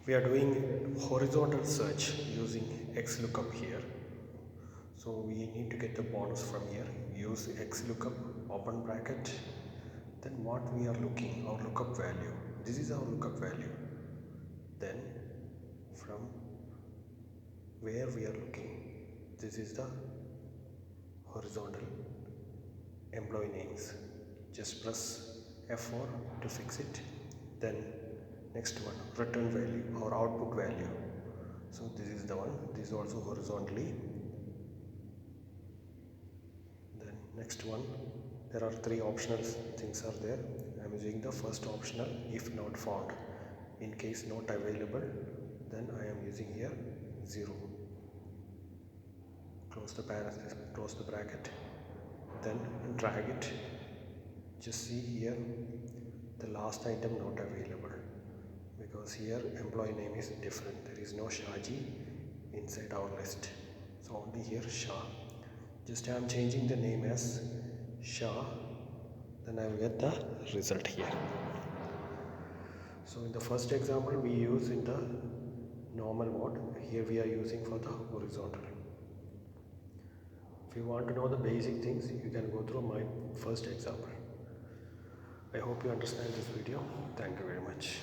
We are doing horizontal search using Xlookup here. So we need to get the bonus from here. Use Xlookup, open bracket. Then what we are looking, our lookup value. This is our lookup value. Then from where we are looking, this is the horizontal employee names. Just press F4 to fix it. Then next one, return value or output value. So this is the one. This is also horizontally. Then next one, there are three optional things are there. I am using the first optional if not found. In case not available, then I am using here 0. Close the parenthesis, close the bracket, then drag it. Just see here the last item not available, because here employee name is different. There is no Shaji inside our list, so only here Shah. Just I am changing the name as Shah, then I will get the result here. So in the first example we use in the normal mode, here we are using for the horizontal. If you want to know the basic things, you can go through my first example. I hope you understand this video. Thank you very much.